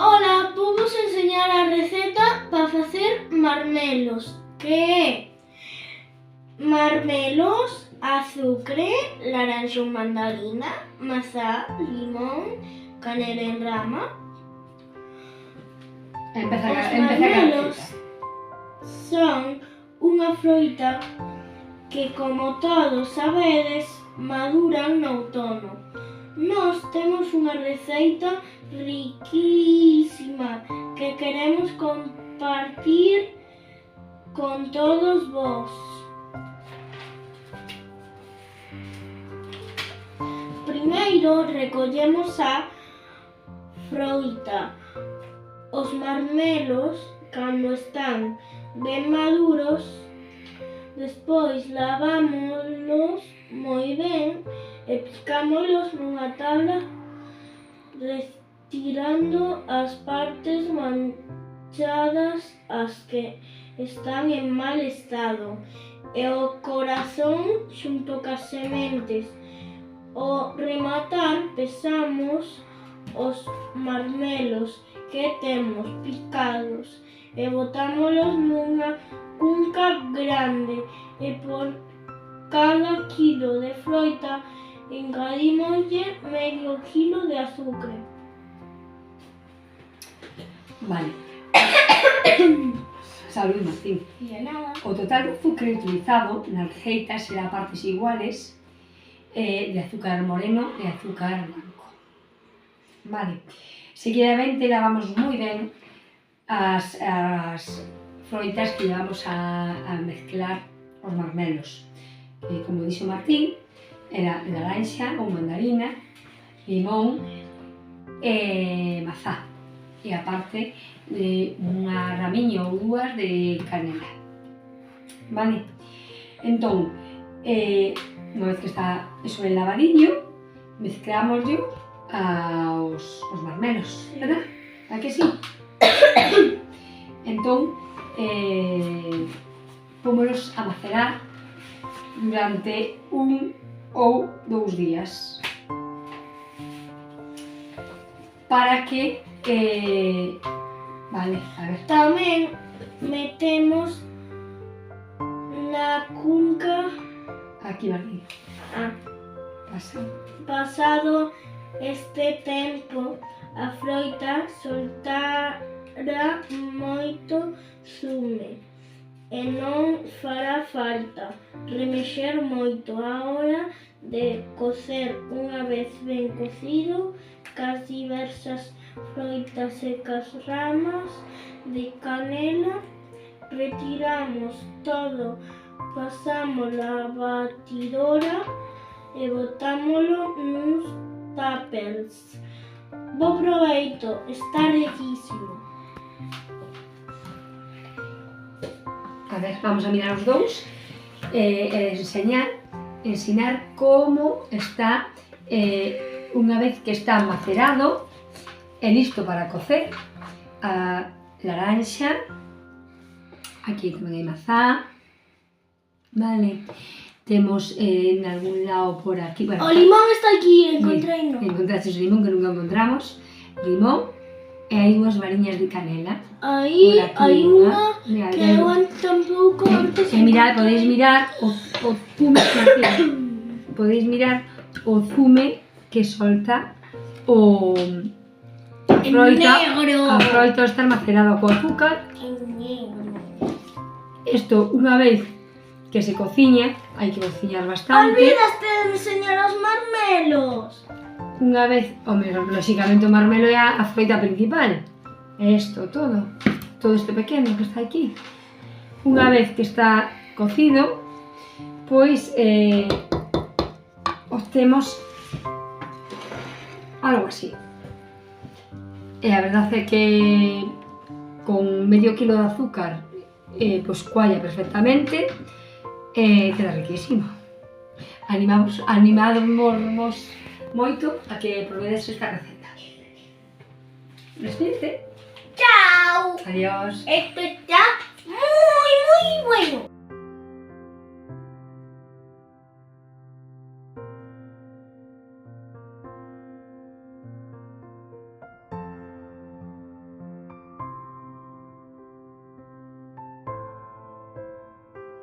Ola, vamos enseñar a receta para facer marmelos, que é marmelos, azucre, laranxa ou mandarina, mazá, limón, canela en rama. Os marmelos son unha froita que, como todos sabedes, maduran no outono. Nós temos unha receita riquísima que queremos compartir con todos vós. Primeiro recollemos a froita. Os marmelos, cando están ben maduros, despois lavámolos moi ben e picámolos nunha tabla, retirando as partes manchadas, as que están en mal estado, e o corazón xunto cas sementes. Ao rematar, pesamos os marmelos que temos picados e botámolos nunha cunca grande, e por cada quilo de froita engadímoslle medio quilo de azucre. Vale. Salud, Martín. De nada. O total de azucre utilizado na receita será partes iguales de azúcar moreno e azúcar blanco. Vale. Seguidamente lavamos moi ben as froitas que llevamos a mezclar os marmelos. Como dixo Martín, era laranxa ou mandarina, limón e mazá. E aparte unha ramiña ou dúas de canela. Vale? Entón, unha vez que está eso ben lavadiño, mezclámoslo aos marmelos, verdad? A que sí? Entón, pómolos a macerar durante 1 ou 2 días para que vale, a ver. Tamén metemos na cunca Aquí, Martín. Pasado este tempo, a froita soltará moito zume e non fará falta remexer moito. A hora de cocer, unha vez ben cocido, cas diversas froitas e cas ramas de canela, retiramos todo, pasámolo a batidora e botámolo nuns tuppers. Bo proveito, está riquísimo. A ver, vamos a mirar os dous e ensinar como está unha vez que está macerado e listo para cocer a laranxa. Aquí tamén hai mazá, vale, temos en algún lado por aquí, bueno, O limón está aquí, encontrei, no. Encontraste o limón que nunca encontramos, limón, e hai dúas variñas de canela. Aí hai unha que eu tampouco antes. Podéis mirar o zume, podéis mirar o zume que solta a froita ao estar macerada co azúcar. Isto, unha vez que se cociña, hai que cociñar bastante. Olvidaste de enseñar os marmelos. Unha vez, lóxicamente o marmelo é a froita principal. É isto todo este pequeno que está aquí. Unha vez que está cocido, pois obtemos algo así. E a verdade é que con medio quilo de azúcar pois cualla perfectamente e queda riquísimo. Animamos moito a que probedes esta receta. Despídete. Chao. Adiós. Esto está muy bueno.